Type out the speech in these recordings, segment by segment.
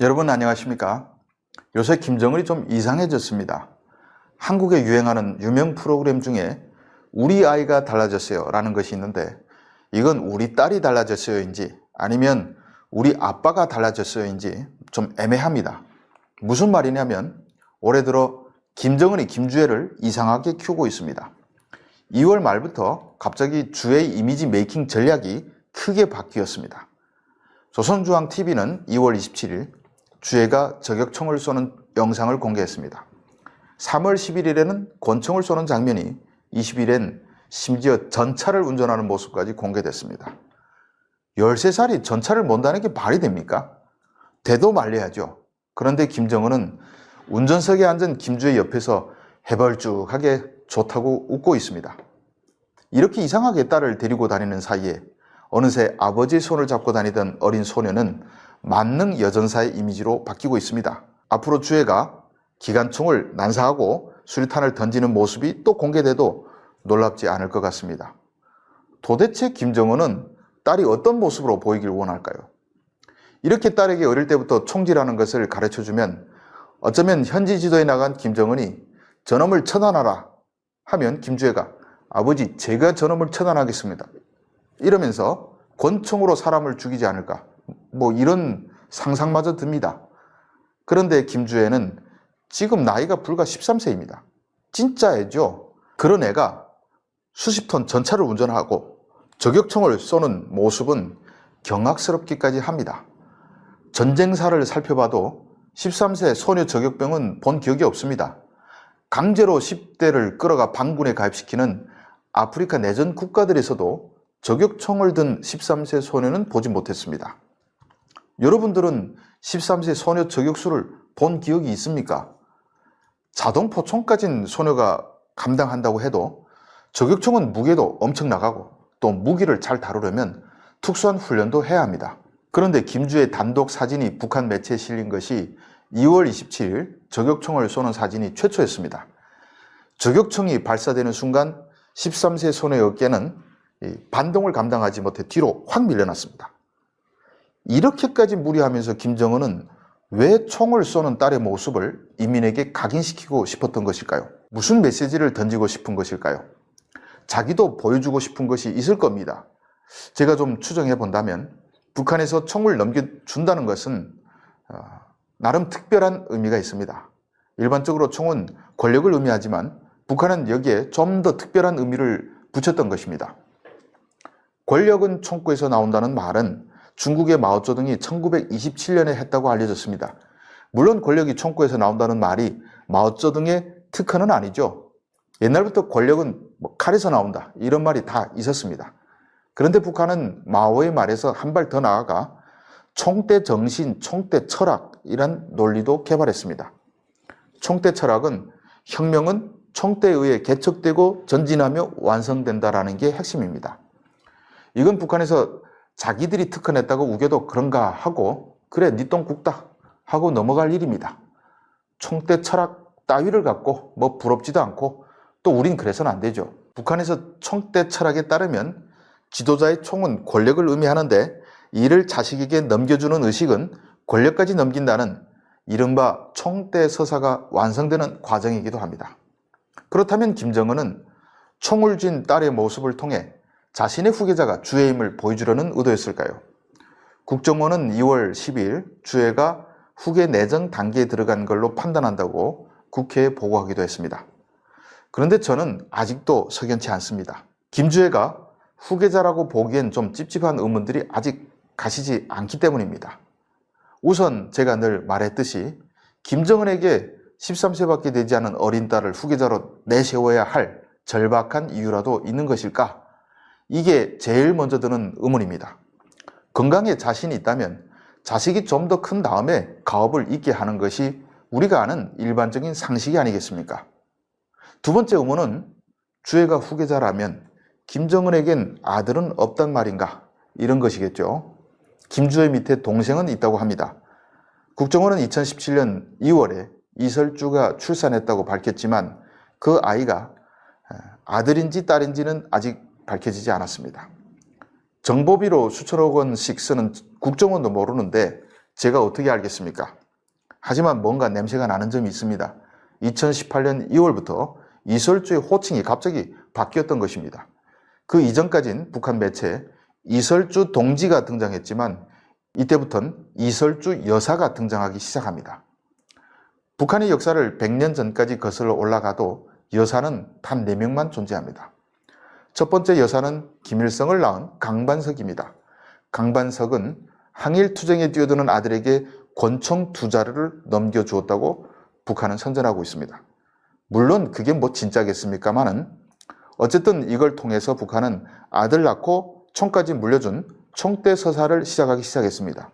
여러분 안녕하십니까? 요새 김정은이 좀 이상해졌습니다. 한국에 유행하는 유명 프로그램 중에 우리 아이가 달라졌어요 라는 것이 있는데, 이건 우리 딸이 달라졌어요인지 아니면 우리 아빠가 달라졌어요인지 좀 애매합니다. 무슨 말이냐면 올해 들어 김정은이 김주애를 이상하게 키우고 있습니다. 2월 말부터 갑자기 주애 이미지 메이킹 전략이 크게 바뀌었습니다. 조선중앙TV는 2월 27일 주애가 저격총을 쏘는 영상을 공개했습니다. 3월 11일에는 권총을 쏘는 장면이, 20일엔 심지어 전차를 운전하는 모습까지 공개됐습니다. 13살이 전차를 몬다는 게 말이 됩니까? 대도 말려야죠. 그런데 김정은은 운전석에 앉은 김주애 옆에서 해벌쭉하게 좋다고 웃고 있습니다. 이렇게 이상하게 딸을 데리고 다니는 사이에 어느새 아버지의 손을 잡고 다니던 어린 소녀는 만능 여전사의 이미지로 바뀌고 있습니다. 앞으로 주애가 기관총을 난사하고 수류탄을 던지는 모습이 또 공개돼도 놀랍지 않을 것 같습니다. 도대체 김정은은 딸이 어떤 모습으로 보이길 원할까요? 이렇게 딸에게 어릴 때부터 총질하는 것을 가르쳐주면 어쩌면 현지 지도에 나간 김정은이 저놈을 처단하라 하면 김주애가 아버지 제가 저놈을 처단하겠습니다 이러면서 권총으로 사람을 죽이지 않을까, 이런 상상마저 듭니다. 그런데 김주애는 지금 나이가 불과 13세입니다. 진짜 애죠. 그런 애가 수십 톤 전차를 운전하고 저격총을 쏘는 모습은 경악스럽기까지 합니다. 전쟁사를 살펴봐도 13세 소녀 저격병은 본 기억이 없습니다. 강제로 10대를 끌어가 반군에 가입시키는 아프리카 내전 국가들에서도 저격총을 든 13세 소녀는 보지 못했습니다. 여러분들은 13세 소녀 저격수를 본 기억이 있습니까? 자동포총까진 소녀가 감당한다고 해도 저격총은 무게도 엄청 나가고 또 무기를 잘 다루려면 특수한 훈련도 해야 합니다. 그런데 김주애 단독 사진이 북한 매체에 실린 것이 2월 27일 저격총을 쏘는 사진이 최초였습니다. 저격총이 발사되는 순간 13세 소녀의 어깨는 반동을 감당하지 못해 뒤로 확 밀려났습니다. 이렇게까지 무리하면서 김정은은 왜 총을 쏘는 딸의 모습을 인민에게 각인시키고 싶었던 것일까요? 무슨 메시지를 던지고 싶은 것일까요? 자기도 보여주고 싶은 것이 있을 겁니다. 제가 좀 추정해 본다면 북한에서 총을 넘겨준다는 것은 나름 특별한 의미가 있습니다. 일반적으로 총은 권력을 의미하지만 북한은 여기에 좀 더 특별한 의미를 붙였던 것입니다. 권력은 총구에서 나온다는 말은 중국의 마오쩌둥이 1927년에 했다고 알려졌습니다. 물론 권력이 총구에서 나온다는 말이 마오쩌둥의 특허는 아니죠. 옛날부터 권력은 칼에서 나온다 이런 말이 다 있었습니다. 그런데 북한은 마오의 말에서 한 발 더 나아가 총대 정신, 총대 철학이란 논리도 개발했습니다. 총대 철학은 혁명은 총대에 의해 개척되고 전진하며 완성된다라는 게 핵심입니다. 이건 북한에서 자기들이 특허냈다고 우겨도 그런가 하고 그래 니 똥 굽다 하고 넘어갈 일입니다. 총대 철학 따위를 갖고 부럽지도 않고 또 우린 그래서는 안 되죠. 북한에서 총대 철학에 따르면 지도자의 총은 권력을 의미하는데 이를 자식에게 넘겨주는 의식은 권력까지 넘긴다는 이른바 총대 서사가 완성되는 과정이기도 합니다. 그렇다면 김정은은 총을 쥔 딸의 모습을 통해 자신의 후계자가 주애임을 보여주려는 의도였을까요? 국정원은 2월 12일 주애가 후계 내정 단계에 들어간 걸로 판단한다고 국회에 보고하기도 했습니다. 그런데 저는 아직도 석연치 않습니다. 김주애가 후계자라고 보기엔 좀 찝찝한 의문들이 아직 가시지 않기 때문입니다. 우선 제가 늘 말했듯이 김정은에게 13세밖에 되지 않은 어린 딸을 후계자로 내세워야 할 절박한 이유라도 있는 것일까? 이게 제일 먼저 드는 의문입니다. 건강에 자신이 있다면 자식이 좀 더 큰 다음에 가업을 잇게 하는 것이 우리가 아는 일반적인 상식이 아니겠습니까? 두 번째 의문은 주애가 후계자라면 김정은에겐 아들은 없단 말인가? 이런 것이겠죠. 김주애 밑에 동생은 있다고 합니다. 국정원은 2017년 2월에 이설주가 출산했다고 밝혔지만 그 아이가 아들인지 딸인지는 아직 밝혀지지 않았습니다. 정보비로 수천억 원씩 쓰는 국정원도 모르는데 제가 어떻게 알겠습니까? 하지만 뭔가 냄새가 나는 점이 있습니다. 2018년 2월부터 이설주의 호칭이 갑자기 바뀌었던 것입니다. 그 이전까진 북한 매체에 이설주 동지가 등장했지만 이때부터는 이설주 여사가 등장하기 시작합니다. 북한의 역사를 100년 전까지 거슬러 올라가도 여사는 단 4명만 존재합니다. 첫 번째 여사는 김일성을 낳은 강반석입니다. 강반석은 항일투쟁에 뛰어드는 아들에게 권총 2자루를 넘겨주었다고 북한은 선전하고 있습니다. 물론 그게 뭐 진짜겠습니까마는 어쨌든 이걸 통해서 북한은 아들 낳고 총까지 물려준 총대 서사를 시작하기 시작했습니다.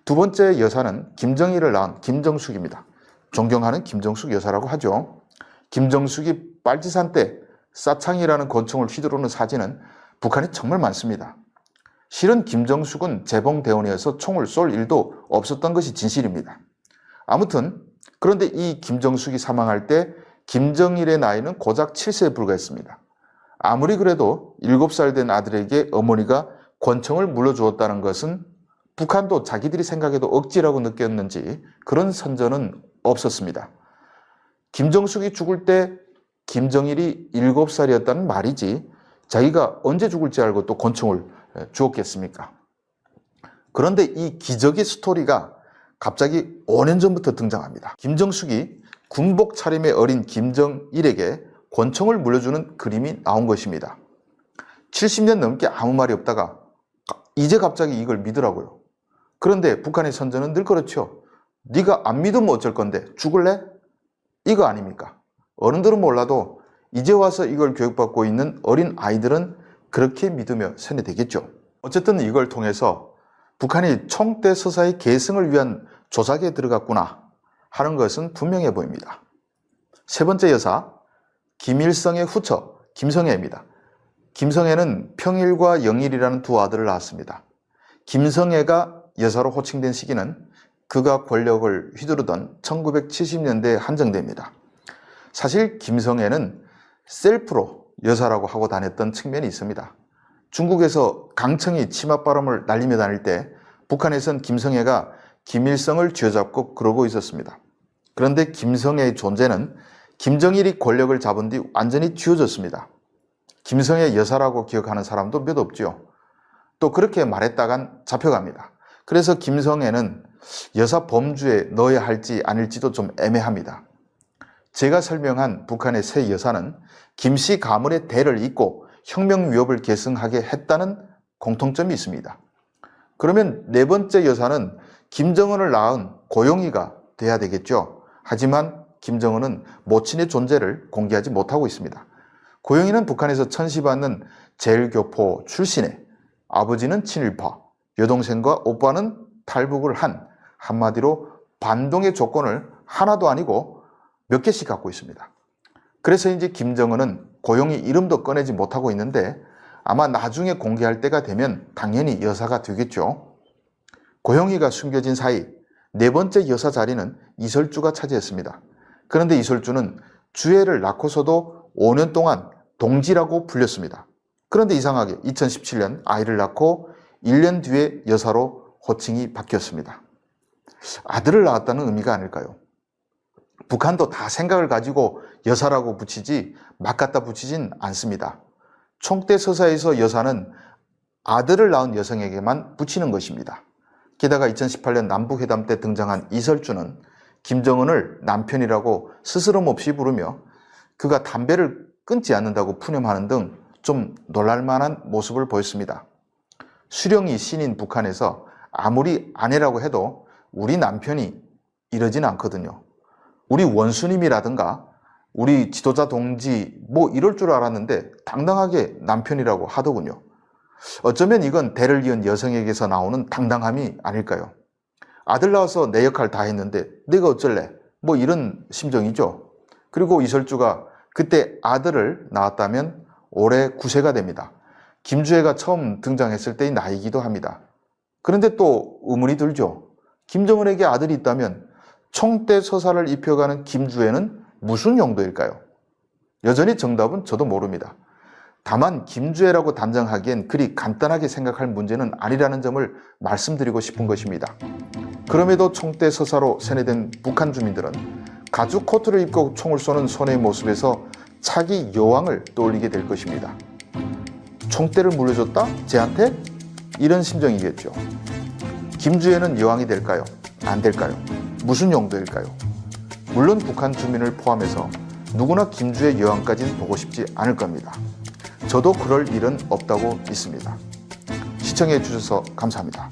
두 번째 여사는 김정일을 낳은 김정숙입니다. 존경하는 김정숙 여사라고 하죠. 김정숙이 빨치산 때 싸창이라는 권총을 휘두르는 사진은 북한에 정말 많습니다. 실은 김정숙은 재봉대원이어서 총을 쏠 일도 없었던 것이 진실입니다. 아무튼 그런데 이 김정숙이 사망할 때 김정일의 나이는 고작 7세에 불과했습니다. 아무리 그래도 7살 된 아들에게 어머니가 권총을 물려주었다는 것은 북한도 자기들이 생각해도 억지라고 느꼈는지 그런 선전은 없었습니다. 김정숙이 죽을 때 김정일이 7살이었다는 말이지 자기가 언제 죽을지 알고 또 권총을 주었겠습니까? 그런데 이 기적의 스토리가 갑자기 5년 전부터 등장합니다. 김정숙이 군복 차림의 어린 김정일에게 권총을 물려주는 그림이 나온 것입니다. 70년 넘게 아무 말이 없다가 이제 갑자기 이걸 믿으라고요. 그런데 북한의 선전은 늘 그렇죠. 네가 안 믿으면 어쩔 건데 죽을래? 이거 아닙니까? 어른들은 몰라도 이제 와서 이걸 교육받고 있는 어린 아이들은 그렇게 믿으며 세뇌되겠죠. 어쨌든 이걸 통해서 북한이 총대 서사의 계승을 위한 조작에 들어갔구나 하는 것은 분명해 보입니다. 세 번째 여사, 김일성의 후처 김성애입니다. 김성애는 평일과 영일이라는 두 아들을 낳았습니다. 김성애가 여사로 호칭된 시기는 그가 권력을 휘두르던 1970년대에 한정됩니다. 사실 김성애는 셀프로 여사라고 하고 다녔던 측면이 있습니다. 중국에서 강청이 치맛바람을 날리며 다닐 때 북한에선 김성애가 김일성을 쥐어잡고 그러고 있었습니다. 그런데 김성애의 존재는 김정일이 권력을 잡은 뒤 완전히 쥐어졌습니다. 김성애 여사라고 기억하는 사람도 몇 없죠. 또 그렇게 말했다간 잡혀갑니다. 그래서 김성애는 여사 범주에 넣어야 할지 아닐지도 좀 애매합니다. 제가 설명한 북한의 세 여사는 김씨 가문의 대를 잇고 혁명 위협을 계승하게 했다는 공통점이 있습니다. 그러면 네 번째 여사는 김정은을 낳은 고용이가 돼야 되겠죠. 하지만 김정은은 모친의 존재를 공개하지 못하고 있습니다. 고용이는 북한에서 천시받는 제일교포 출신에 아버지는 친일파, 여동생과 오빠는 탈북을 한 한마디로 반동의 조건을 하나도 아니고 몇 개씩 갖고 있습니다. 그래서 이제 김정은은 고용이 이름도 꺼내지 못하고 있는데 아마 나중에 공개할 때가 되면 당연히 여사가 되겠죠. 고용이가 숨겨진 사이 네 번째 여사 자리는 이설주가 차지했습니다. 그런데 이설주는 주애를 낳고서도 5년 동안 동지라고 불렸습니다. 그런데 이상하게 2017년 아이를 낳고 1년 뒤에 여사로 호칭이 바뀌었습니다. 아들을 낳았다는 의미가 아닐까요? 북한도 다 생각을 가지고 여사라고 붙이지 막 갖다 붙이진 않습니다. 총대 서사에서 여사는 아들을 낳은 여성에게만 붙이는 것입니다. 게다가 2018년 남북회담 때 등장한 이설주는 김정은을 남편이라고 스스럼 없이 부르며 그가 담배를 끊지 않는다고 푸념하는 등 좀 놀랄만한 모습을 보였습니다. 수령이 신인 북한에서 아무리 아내라고 해도 우리 남편이 이러진 않거든요. 우리 원수님이라든가 우리 지도자 동지 뭐 이럴 줄 알았는데 당당하게 남편이라고 하더군요. 어쩌면 이건 대를 이은 여성에게서 나오는 당당함이 아닐까요? 아들 낳아서 내 역할 다 했는데 내가 어쩔래? 뭐 이런 심정이죠. 그리고 이설주가 그때 아들을 낳았다면 올해 9세가 됩니다. 김주애가 처음 등장했을 때의 나이기도 합니다. 그런데 또 의문이 들죠. 김정은에게 아들이 있다면 총대 서사를 입혀가는 김주애는 무슨 용도일까요? 여전히 정답은 저도 모릅니다. 다만 김주애라고 단정하기엔 그리 간단하게 생각할 문제는 아니라는 점을 말씀드리고 싶은 것입니다. 그럼에도 총대 서사로 세뇌된 북한 주민들은 가죽 코트를 입고 총을 쏘는 소녀의 모습에서 차기 여왕을 떠올리게 될 것입니다. 총대를 물려줬다? 쟤한테? 이런 심정이겠죠. 김주애는 여왕이 될까요? 안 될까요? 무슨 용도일까요? 물론 북한 주민을 포함해서 누구나 김주애 여왕까지는 보고 싶지 않을 겁니다. 저도 그럴 일은 없다고 믿습니다. 시청해 주셔서 감사합니다.